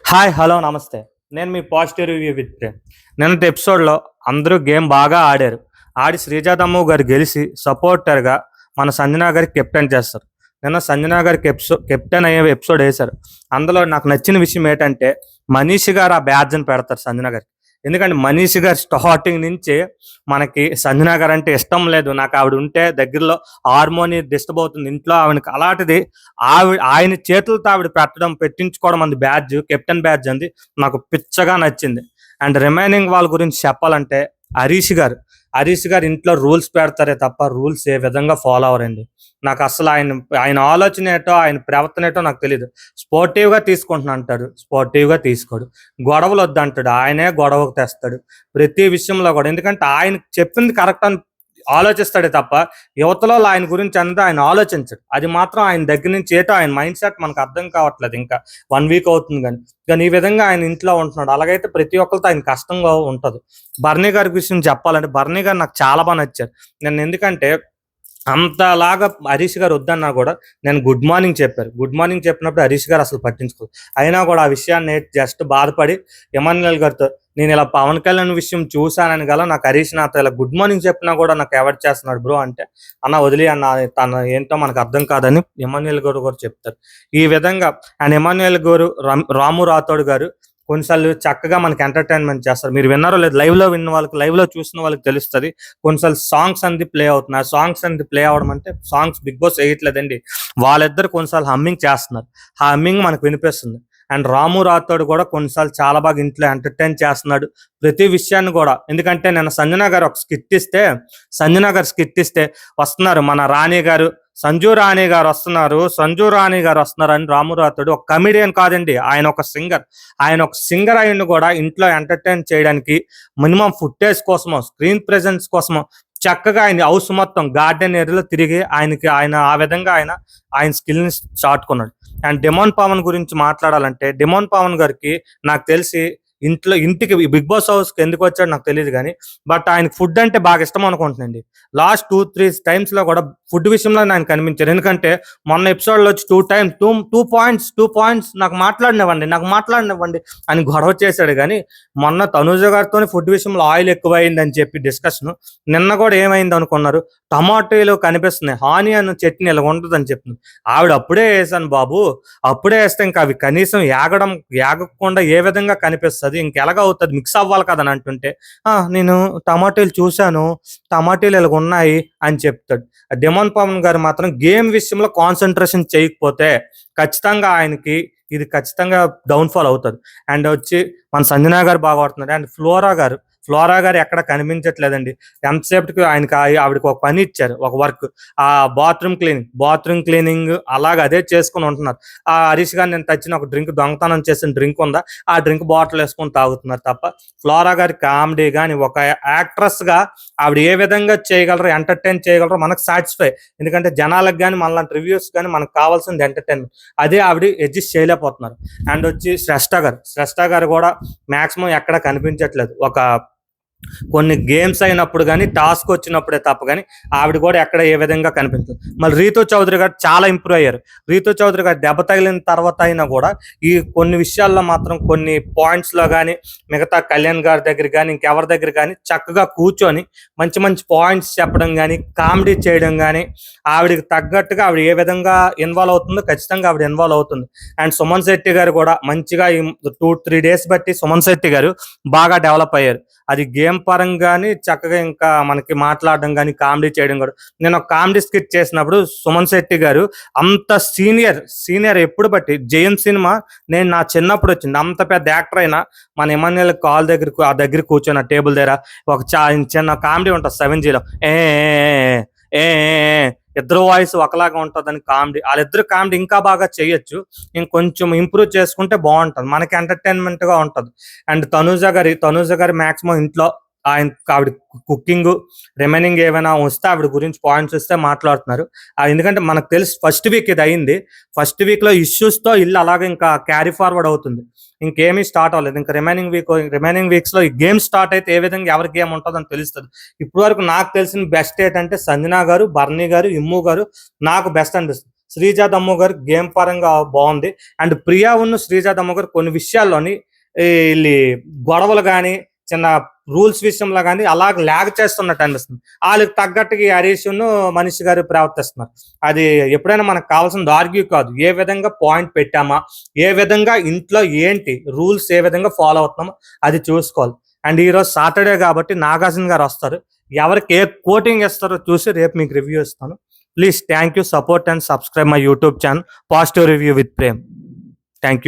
Hi hello నమస్తే. నేను మీ positive review with Prem. నిన్నటి ఎపిసోడ్‌లో అందరూ గేమ్ బాగా ఆడారు. ఆడి శ్రీజాతమ్మ గారు గెలిచి సపోర్టర్‌గా మన సంజన గారికి కెప్టెన్ చేస్తారు. నిన్న సంజన గారికి కెప్టెన్ అయ్యే ఎపిసోడ్ ఏశారు. అందులో నాకు నచ్చిన విషయం ఏంటంటే మనీష్ గారు ఆ బ్యాడ్జ్‌ని పెడతారు సంజన గారికి. ఎందుకంటే మనీష్ గారు స్టార్టింగ్ నుంచే మనకి సంజన గారు అంటే ఇష్టం లేదు. నాకు ఆవిడ ఉంటే దగ్గరలో హార్మోని డిస్టర్బ్ అవుతుంది ఇంట్లో ఆవిడకి. అలాంటిది ఆయన చేతులతో ఆవిడ పెట్టించుకోవడం అంది బ్యాడ్జ్, కెప్టెన్ బ్యాడ్జ్ అంది నాకు పిచ్చగా నచ్చింది. అండ్ రిమైనింగ్ వాళ్ళ గురించి చెప్పాలంటే హరీష్ గారు హరీష్ గారు ఇంట్లో రూల్స్ పెడతారే తప్ప రూల్స్ ఏ విధంగా ఫాలో అవరండి. నాకు అసలు ఆయన ఆయన ఆలోచన ఏటో ఆయన ప్రవర్తన ఏటో నాకు తెలియదు. స్పోర్టివ్గా తీసుకుంటున్నా అంటాడు, స్పోర్టివ్గా తీసుకోడు. గొడవలు వద్దంటాడు, ఆయనే గొడవకు తెస్తాడు ప్రతి విషయంలో కూడా. ఎందుకంటే ఆయన చెప్పింది కరెక్ట్ అని ఆలోచిస్తాడే తప్ప యువతలో ఆయన గురించి అనేది ఆయన ఆలోచించడు. అది మాత్రం ఆయన దగ్గర నుంచి ఏటో ఆయన మైండ్ సెట్ మనకు అర్థం కావట్లేదు. ఇంకా 1 వీక్ అవుతుంది కానీ ఈ విధంగా ఆయన ఇంట్లో ఉంటున్నాడు. అలాగైతే ప్రతి ఒక్కరితో ఆయన కష్టంగా ఉంటుంది. బర్నీ గారి విషయం చెప్పాలంటే బర్నీ గారు నాకు చాలా బాగా నచ్చారు. నేను ఎందుకంటే అంతలాగా హరీష్ గారు వద్దన్నా కూడా నేను గుడ్ మార్నింగ్ చెప్పారు. గుడ్ మార్నింగ్ చెప్పినప్పుడు హరీష్ గారు అసలు పట్టించుకోరు. అయినా కూడా ఆ విషయాన్ని జస్ట్ బాధపడి ఎమాన్యుయల్ గారితో నేను ఇలా పవన్ కళ్యాణ్ విషయం చూశానని గల నాకు హరీష్ నాతో ఇలా గుడ్ మార్నింగ్ చెప్పినా కూడా నాకు అవాయిడ్ చేస్తున్నాడు బ్రో అంటే, అన్న వదిలి అన్న తను ఏంటో మనకు అర్థం కాదని ఎమాన్యుయల్ గారు కూడా చెప్తారు. ఈ విధంగా అండ్ ఎమాన్యుయల్ గారు రాము రాథోడ్ గారు కొన్నిసార్లు చక్కగా మనకి ఎంటర్టైన్మెంట్ చేస్తారు. మీరు విన్నారో లేదు, లైవ్లో విన్న వాళ్ళకి, లైవ్లో చూసిన వాళ్ళకి తెలుస్తుంది. కొన్నిసార్లు సాంగ్స్ అనేది ప్లే అవుతున్నాయి. సాంగ్స్ అనేది ప్లే అవడం అంటే సాంగ్స్ బిగ్ బాస్ వేయట్లేదండి, వాళ్ళిద్దరు కొన్నిసార్లు హమ్మింగ్ చేస్తున్నారు. ఆ హమ్మింగ్ మనకు వినిపిస్తుంది. అండ్ రాము రాథోడ్ కూడా కొన్నిసార్లు చాలా బాగా ఇంట్లో ఎంటర్టైన్ చేస్తున్నాడు ప్రతి విషయాన్ని కూడా. ఎందుకంటే నేను సంజన గారు ఒక స్కిట్ ఇస్తే వస్తున్నారు మన రాణి గారు, సంజు రాణి గారు వస్తున్నారు అని రాము రాథోడ్ ఒక కమిడియన్ కాదండి, ఆయన ఒక సింగర్ అయ్యిండు కూడా ఇంట్లో ఎంటర్టైన్ చేయడానికి మినిమం ఫుటేజ్ కోసమో స్క్రీన్ ప్రెజెన్స్ కోసమో చక్కగా ఆయన హౌస్ మొత్తం గార్డెన్ ఏరియాలో తిరిగి ఆయన ఆ విధంగా ఆయన స్కిల్ని చాటుకున్నాడు. అండ్ డెమోన్ పవన్ గురించి మాట్లాడాలంటే డెమోన్ పవన్ గారికి నాకు తెలిసి ఇంటికి బిగ్ బాస్ హౌస్కి ఎందుకు వచ్చాడు నాకు తెలియదు కానీ బట్ ఆయనకి ఫుడ్ అంటే బాగా ఇష్టం అనుకుంటున్నాండి. లాస్ట్ 2-3 టైమ్స్లో కూడా ఫుడ్ విషయంలో ఆయన కనిపించారు. ఎందుకంటే మొన్న ఎపిసోడ్లో వచ్చి 2 పాయింట్స్ నాకు మాట్లాడినవ్వండి అని గొడవ చేశాడు. కానీ మొన్న తనూజ గారితో ఫుడ్ విషయంలో ఆయిల్ ఎక్కువైంది అని చెప్పి డిస్కషన్. నిన్న కూడా ఏమైంది అనుకున్నారు, టమాటోలు కనిపిస్తున్నాయి, ఆనియన్ చట్నీ ఇలా ఉంటుందని చెప్తుంది. ఆవిడ అప్పుడే వేసాను బాబు, అప్పుడే వేస్తే ఇంకా అవి కనీసం యాగకుండా ఏ విధంగా కనిపిస్తుంది, ఇంకెలాగ అవుతుంది, మిక్స్ అవ్వాలి కదా అని అంటుంటే నేను టమాటోలు చూశాను, టమాటోలు ఇలా ఉన్నాయి అని చెప్తాడు. డెమోన్ పవన్ గారు మాత్రం గేమ్ విషయంలో కాన్సన్ట్రేషన్ చేయకపోతే ఖచ్చితంగా ఆయనకి ఇది ఖచ్చితంగా డౌన్ఫాల్ అవుతుంది. అండ్ వచ్చి మన సంజనా గారు బాగా ఆడుతున్నారు. అండ్ ఫ్లోరా గారు ఎక్కడ కనిపించట్లేదండి. ఎంతసేపటికి ఆవిడకి ఒక పని ఇచ్చారు, ఒక వర్క్, ఆ బాత్రూమ్ క్లీనింగ్ అలాగ అదే చేసుకుని ఉంటున్నారు. ఆ హరీష్ గారు నేను తెచ్చిన ఒక దొంగతనం చేసిన డ్రింక్ ఉందా, ఆ డ్రింక్ బాటిల్ వేసుకొని తాగుతున్నారు తప్ప ఫ్లోరా గారి కామెడీ కానీ ఒక యాక్ట్రెస్గా ఆవిడ ఏ విధంగా చేయగలరో, ఎంటర్టైన్ చేయగలరో మనకు సాటిస్ఫై. ఎందుకంటే జనాలకు కానీ మనలాంటి రివ్యూస్ కానీ మనకు కావాల్సింది ఎంటర్టైన్మెంట్, అదే ఆవిడ అడ్జస్ట్ చేయలేకపోతున్నారు. అండ్ వచ్చి శ్రేష్ఠ గారు కూడా మాక్సిమం ఎక్కడ కనిపించట్లేదు. కొన్ని గేమ్స్ అయినప్పుడు కానీ టాస్క్ వచ్చినప్పుడే తప్ప కానీ ఆవిడ కూడా ఎక్కడ ఏ విధంగా కనిపించదు. మళ్ళీ రీతూ చౌదరి గారు చాలా ఇంప్రూవ్ అయ్యారు. రీతూ చౌదరి గారు దెబ్బ తగిలిన తర్వాత అయినా కూడా ఈ కొన్ని విషయాల్లో మాత్రం కొన్ని పాయింట్స్లో కానీ మిగతా కళ్యాణ్ గారి దగ్గర కానీ ఇంకెవరి దగ్గర కానీ చక్కగా కూర్చొని మంచి మంచి పాయింట్స్ చెప్పడం కానీ కామెడీ చేయడం కానీ ఆవిడకి తగ్గట్టుగా ఆవిడ ఏ విధంగా ఇన్వాల్వ్ అవుతుందో ఖచ్చితంగా ఆవిడ ఇన్వాల్వ్ అవుతుంది. అండ్ సుమన్ శెట్టి గారు కూడా మంచిగా 2-3 డేస్ బట్టి సుమన్ శెట్టి గారు బాగా డెవలప్ అయ్యారు. అది గేమ్ పరంగాని చక్కగా ఇంకా మనకి మాట్లాడడం కానీ కామెడీ చేయడం కూడా. నేను ఒక కామెడీ స్కిట్ చేసినప్పుడు సుమన్ శెట్టి గారు అంత సీనియర్ ఎప్పుడు బట్టి జయం సినిమా నేను నా చిన్నప్పుడు వచ్చింది, అంత పెద్ద యాక్టర్ అయినా మన ఎమాన్యుయల్ ఆ దగ్గర కూర్చొని ఆ టేబుల్ దగ్గర ఒక చిన్న కామెడీ ఉంటుంది 7Gలో, ఏ ఏ ఇద్దరు వాయిస్ ఒకలాగా ఉంటుందని కామెడీ, వాళ్ళిద్దరు కామెడీ ఇంకా బాగా చేయొచ్చు, ఇంకొంచెం ఇంప్రూవ్ చేసుకుంటే బాగుంటుంది, మనకి ఎంటర్టైన్మెంట్గా ఉంటుంది. అండ్ తనూజ గారి మ్యాక్సిమం ఇంట్లో ఆవిడ కుకింగ్ రిమైనింగ్ ఏమైనా వస్తే ఆవిడ గురించి పాయింట్స్ వస్తే మాట్లాడుతున్నారు. ఎందుకంటే మనకు తెలుసు ఫస్ట్ వీక్ ఇది అయింది, ఫస్ట్ వీక్లో ఇష్యూస్తో ఇల్లు అలాగే ఇంకా క్యారీ ఫార్వర్డ్ అవుతుంది, ఇంకేమీ స్టార్ట్ అవ్వలేదు. ఇంకా రిమైనింగ్ వీక్స్లో ఈ గేమ్ స్టార్ట్ అయితే ఏ విధంగా ఎవరి గేమ్ ఉంటుందని తెలుస్తుంది. ఇప్పటి వరకు నాకు తెలిసిన బెస్ట్ ఏంటంటే సంజనా గారు, బర్నీ గారు, ఇమ్ము గారు నాకు బెస్ట్ అనిపిస్తుంది. శ్రీజా దమ్ము గారు గేమ్ పరంగా బాగుంది. అండ్ ప్రియా ఉన్న శ్రీజా దమ్ము గారు కొన్ని విషయాల్లోని వీళ్ళు గొడవలు కానీ చిన్న రూల్స్ విషయంలో కానీ అలా ల్యాగ్ చేస్తున్నట్టు అనిపిస్తుంది. వాళ్ళకి తగ్గట్టుగా హరీష్ మనీష్ గారు ప్రవర్తిస్తున్నారు. అది ఎప్పుడైనా మనకు కావాల్సింది ఆర్గ్యూ కాదు, ఏ విధంగా పాయింట్ పెట్టామా, ఏ విధంగా ఇంట్లో ఏంటి రూల్స్ ఏ విధంగా ఫాలో అవుతున్నామో అది చూసుకోవాలి. అండ్ ఈరోజు సాటర్డే కాబట్టి నాగార్జున గారు వస్తారు. ఎవరికి ఏ కోటింగ్ ఇస్తారో చూసి రేపు మీకు రివ్యూ ఇస్తాను. Please thank you, support and subscribe my YouTube channel positive review with Prem. Thank you.